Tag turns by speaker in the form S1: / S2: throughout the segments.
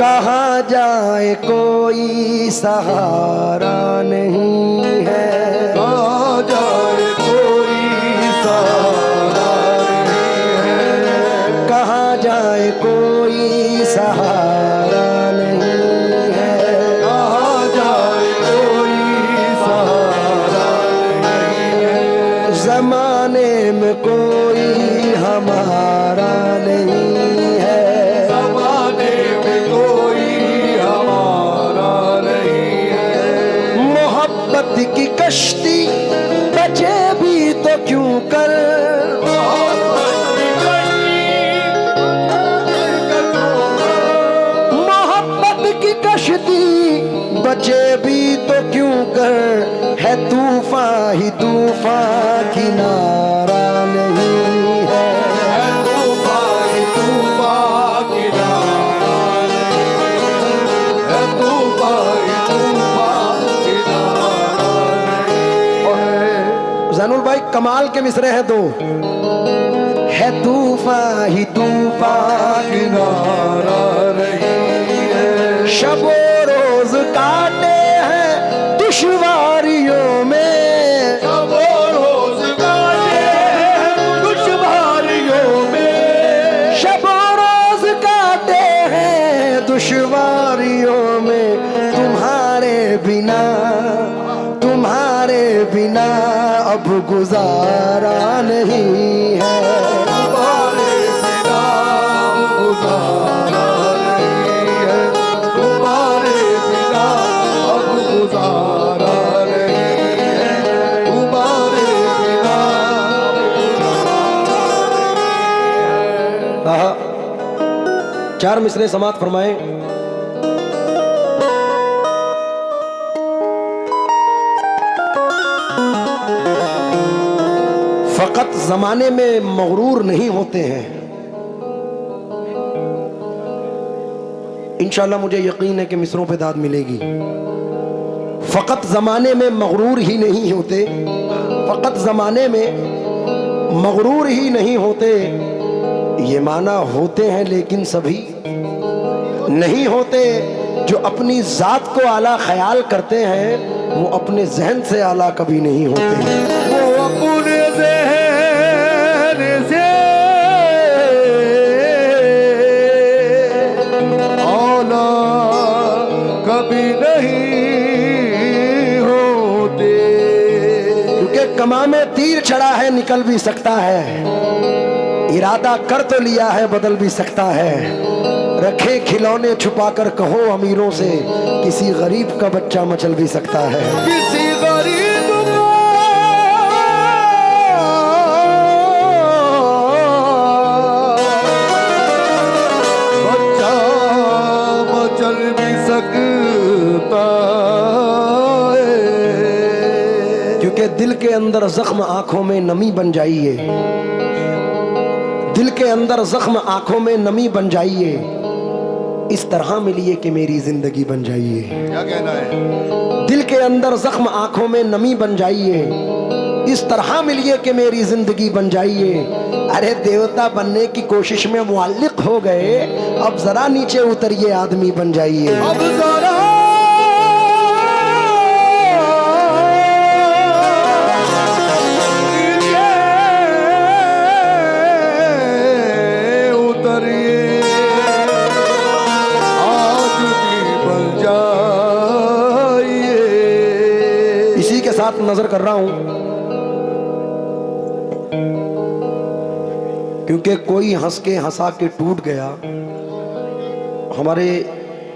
S1: कहाँ जाए कोई सहारा नहीं है,
S2: कहाँ जाए कोई सहारा नहीं है,
S1: कहाँ जाए कोई सहारा नहीं है,
S2: कहाँ जाए कोई सहारा नहीं है,
S1: ज़माने में कोई हमारा नहीं है,
S2: ज़माने में कोई हमारा नहीं है,
S1: मोहब्बत की कश्ती बचे भी तो क्यों कर, मोहब्बत की कश्ती बचे भी तो क्यों कर, है तूफान ही तूफान किनारा नहीं है,
S2: तूफान तूफान किनारा नहीं है, तूफान तूफान किनारा नहीं है।
S1: ज़ैनुल भाई कमाल के मिसरे हैं दो, है तूफान ही तूफान
S2: किनारा नहीं है,
S1: शबो रोज काटे हैं दुश्वारियों में,
S2: शब रोज काटे हैं दुश्वारियों में,
S1: शबो रोज काटे हैं दुश्वारियों में, तुम्हारे बिना अब गुजारा नहीं है,
S2: तुम्हारे बिना गुजारा नहीं है, तुम्हारे बिना अब गुजारा नहीं है, तुम्हारे बिना
S1: आहा, चार मिसरे समात फरमाए। फकत जमाने में मगरूर नहीं होते हैं, इंशाल्लाह मुझे यकीन है कि मिसरों पे दाद मिलेगी। फकत जमाने में मगरूर ही नहीं होते, फकत जमाने में मगरूर ही नहीं होते, ये माना होते हैं लेकिन सभी नहीं होते। जो अपनी जात को आला ख्याल करते हैं वो अपने जहन से आला कभी नहीं होते।
S2: वो अपने ज़हन से आला कभी नहीं होते,
S1: क्योंकि कमा में तीर चढ़ा है निकल भी सकता है, इरादा कर तो लिया है बदल भी सकता है। रखे खिलौने छुपाकर कहो अमीरों से, किसी गरीब का बच्चा मचल भी सकता है।
S2: किसी गरीब को बच्चा मचल भी सकता है,
S1: क्योंकि दिल के अंदर जख्म आंखों में नमी बन जाइए, दिल के अंदर जख्म आंखों में नमी बन जाइए, इस तरह मिलिए कि मेरी जिंदगी बन जाइए।
S2: क्या कहना है?
S1: दिल के अंदर जख्म आंखों में नमी बन जाइए, इस तरह मिलिए कि मेरी जिंदगी बन जाइए। अरे देवता बनने की कोशिश में मुअल्लिक हो गए, अब जरा नीचे उतरिए आदमी बन जाइए।
S2: अब जरा उतरिए, आदमी बन जाइए।
S1: इसी के साथ नजर कर रहा हूं, क्योंकि कोई हंस के हंसा के टूट गया। हमारे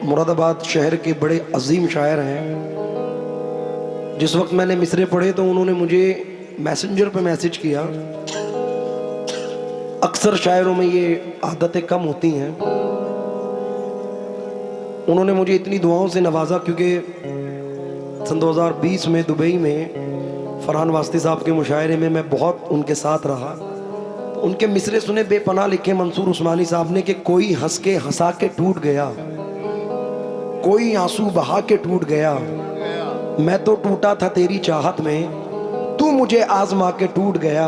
S1: मुरादाबाद शहर के बड़े अजीम शायर हैं, जिस वक्त मैंने मिसरे पढ़े तो उन्होंने मुझे मैसेंजर पे मैसेज किया। अक्सर शायरों में ये आदतें कम होती हैं। उन्होंने मुझे इतनी दुआओं से नवाजा, क्योंकि सन 2020 में दुबई में फरहान वास्ती साहब के मुशायरे में मैं बहुत उनके साथ रहा। उनके मिसरे सुने बेपनाह लिखे मंसूर उस्मानी साहब ने कि कोई हंस के हंसा के टूट गया, कोई आंसू बहा के टूट गया, मैं तो टूटा था तेरी चाहत में, तू मुझे आजमा के टूट गया।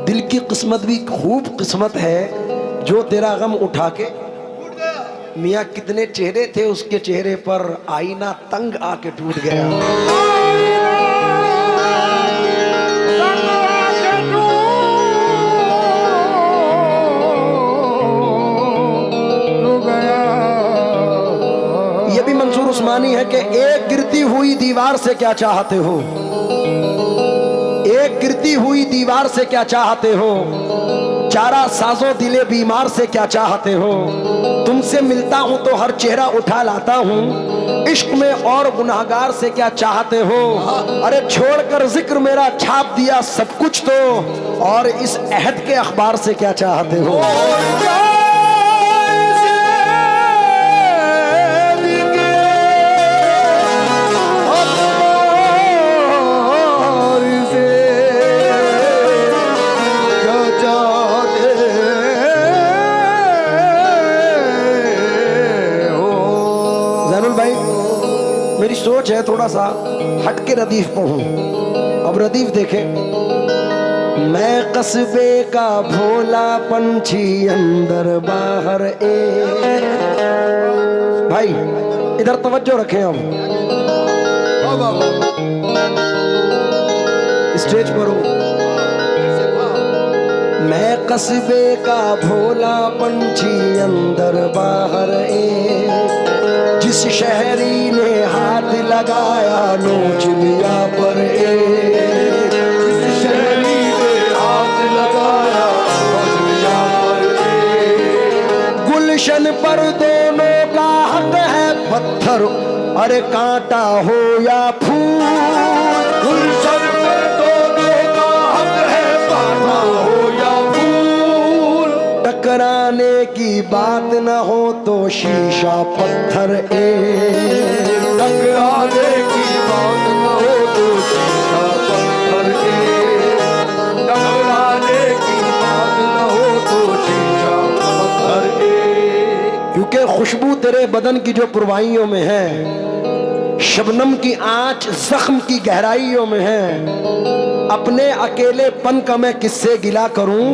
S1: दिल की किस्मत भी खूब किस्मत है जो तेरा गम उठा के। मियाँ कितने चेहरे थे उसके चेहरे पर, आईना तंग आके टूट गया। ये भी मंसूर उस्मानी है कि एक गिरती हुई दीवार से क्या चाहते हो, एक गिरती हुई दीवार से क्या चाहते हो, चारा साजो दिले बीमार से क्या चाहते हो। तुमसे मिलता हूं तो हर चेहरा उठा लाता हूं, इश्क में और गुनाहगार से क्या चाहते हो। अरे छोड़कर जिक्र मेरा छाप दिया सब कुछ तो, और इस अहद के अखबार से क्या चाहते हो। मेरी सोच है थोड़ा सा हट के रदीफ पढ़ूं। अब रदीफ देखे। मैं कस्बे का भोला पंछी अंदर बाहर भाई इधर तवज्जो रखें हम, स्टेज पर हो। मैं कस्बे का भोला पंछी अंदर बाहर जिस शहरी ने हाथ लगाया नोच लिया पर जिस शहरी ने हाथ लगाया नोच लिया पर गुलशन पर दोनों का हक है पत्थर, अरे कांटा हो या फूल। गुलशन पर दोनों का हक है कांटा हो या फूल। टकराने की बात न हो तो शीशा पत्थर टकराने की बात न हो तो शीशा पत्थर टकराने की बात न हो तो शीशा पत्थर क्योंकि खुशबू तेरे बदन की जो पुरवाइयों में है, शबनम की आंच जख्म की गहराइयों में है। अपने अकेलेपन का मैं किससे गिला करूं,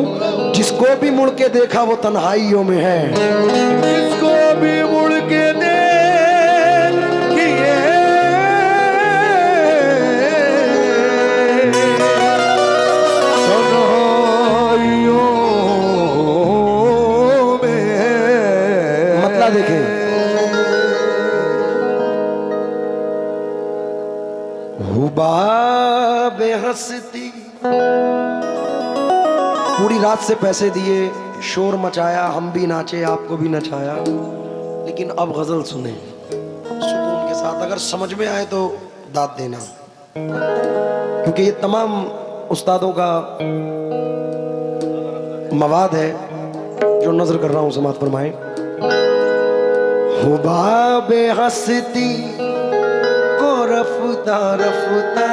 S1: जिसको भी मुड़ के देखा वो तन्हाइयों में है। जिसको भी मुड़ के देखिए तन्हाइयों में, मतलब देखें हुबाब हंसती। पूरी रात से पैसे दिए, शोर मचाया, हम भी नाचे आपको भी नचाया, लेकिन अब गजल सुने सुकून के साथ। अगर समझ में आए तो दाद देना, क्योंकि ये तमाम उस्तादों का मवाद है जो नजर कर रहा हूं, समात फरमाएं। हुबाब हंसती को रफ्ता रफ्ता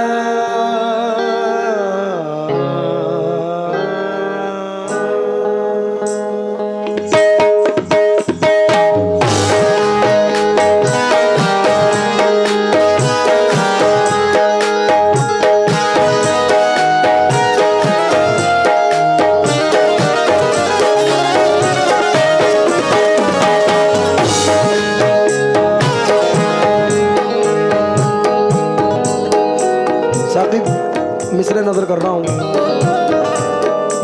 S1: मिसरे नजर कर रहा हूं।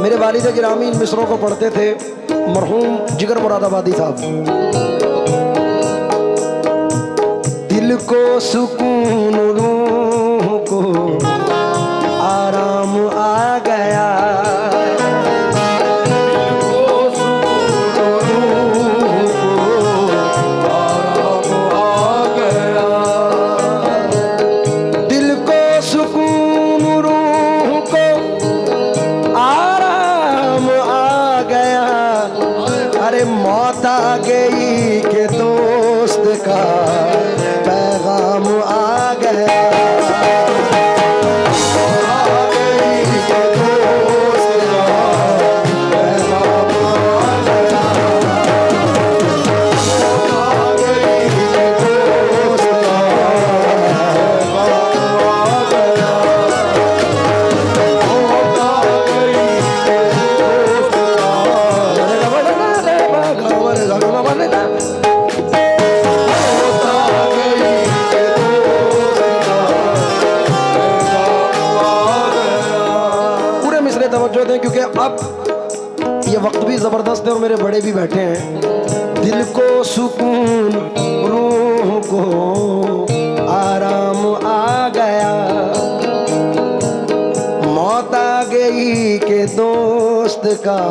S1: मेरे वालिद गिरामी इन मिसरों को पढ़ते थे, मरहूम जिगर मुरादाबादी साहब। दिल को सुकून, रूह को आराम आ गया, मौत आ गई के दोस्त का पैगाम आ गया। तवज्जो दें, क्योंकि अब ये वक्त भी ज़बरदस्त है और मेरे बड़े भी बैठे हैं। दिल को सुकून, रूह को आराम आ गया, मौत आ गई के दोस्त का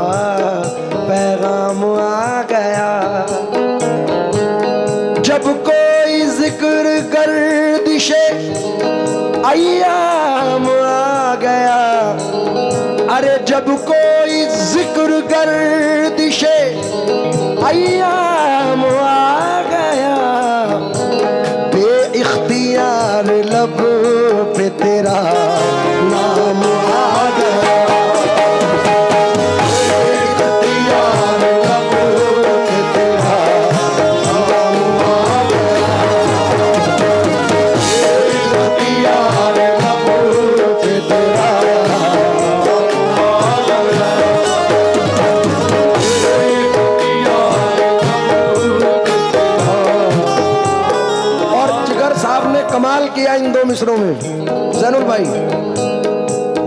S1: पैगाम आ गया। जब कोई जिक्र गर्दिशे अय्याम आ गया, अरे जब कोई जिक्र गर्दिशे अय्याम आ गया, बे इख्तियार लब पे तेरा नाम आ गया, बे इख्तियार लब पे तेरा नाम आ गया, बे इख्तियार लब पे तेरा कमाल किया इन दो मिसरों में ज़ैनुल भाई।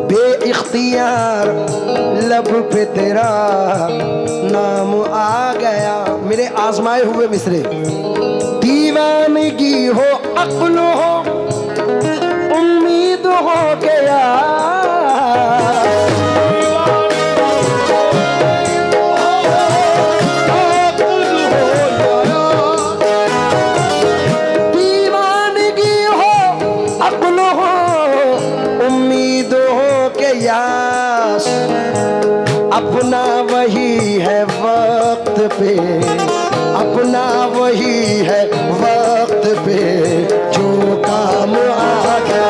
S1: बे इख्तियार लब पे तेरा नाम आ गया, मेरे आजमाए हुए मिसरे। दीवानगी हो, अक्ल हो, उम्मीद हो गया, अपना वही है वक्त पे, अपना वही है वक्त पे जो काम आ गया,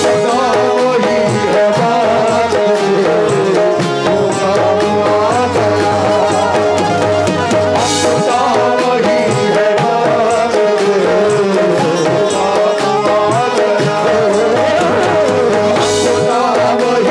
S1: अपना वही है वक्त पे जो काम आ गया, अपना वही है वक्त पे जो काम आ गया, अपना वही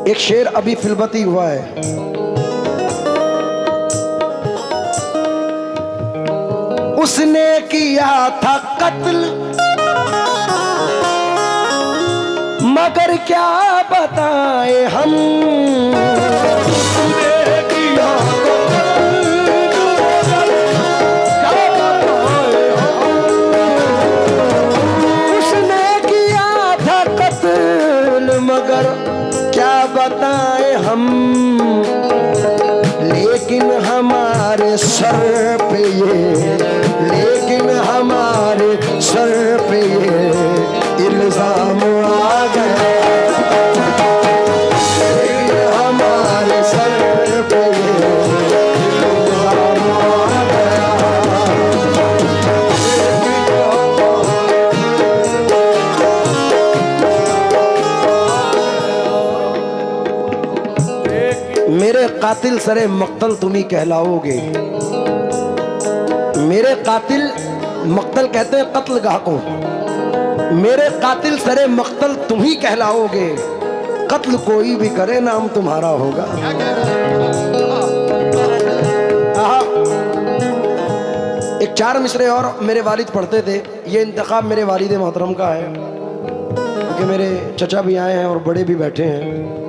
S1: एक शेर अभी फिल्मती हुआ है। उसने किया था कत्ल मगर क्या बताएं हम, उसने किया था कत्ल मगर क्या बताएं हम, लेकिन हमारे सर पे ये, लेकिन हमारे सर पे ये इल्जाम आ गया, लेकिन हमारे सर पे ये इल्जाम आ गया। मेरे कातिल सरे मक्तल तुम ही कहलाओगे, मेरे कातिल, मक्तल कहते हैं कत्लगाह को, मेरे कातिल सरे मक्तल तुम ही कहलाओगे, कत्ल कोई भी करे नाम तुम्हारा होगा। एक चार मिसरे और मेरे वालिद पढ़ते थे, ये इंतखाब मेरे वालिद मोहतरम का है, क्योंकि मेरे चचा भी आए हैं और बड़े भी बैठे हैं।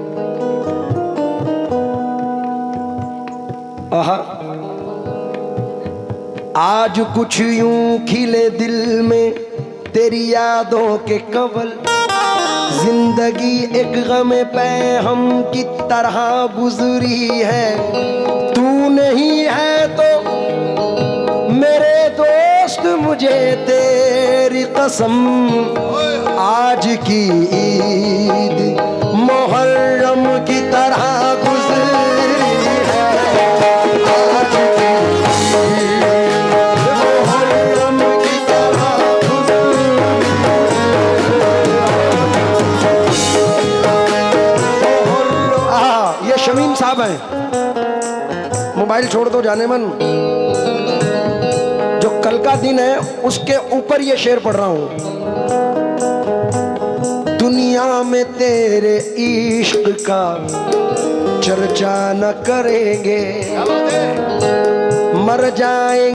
S1: आज कुछ यूं खिले दिल में तेरी यादों के कंवल, जिंदगी एक गम पैहम की तरह गुजरी है, तू नहीं है तो मेरे दोस्त मुझे तेरी कसम, आज की ईद मुहर्रम की तरह गुजरी है, आज की मुहर्रम की तरह गुजरी है। गाएं? मोबाइल छोड़ दो जाने मन। जो कल का दिन है उसके ऊपर ये शेर पढ़ रहा हूं। दुनिया में तेरे इश्क का चर्चा न करेंगे, मर जाएंगे